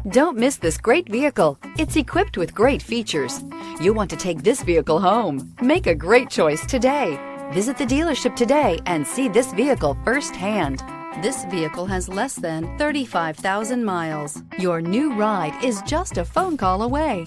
Don't miss this great vehicle. It's equipped with great features. You want to take this vehicle home. Make a great choice today. Visit the dealership today and see this vehicle firsthand. This vehicle has less than 35,000 miles. Your new ride is just a phone call away.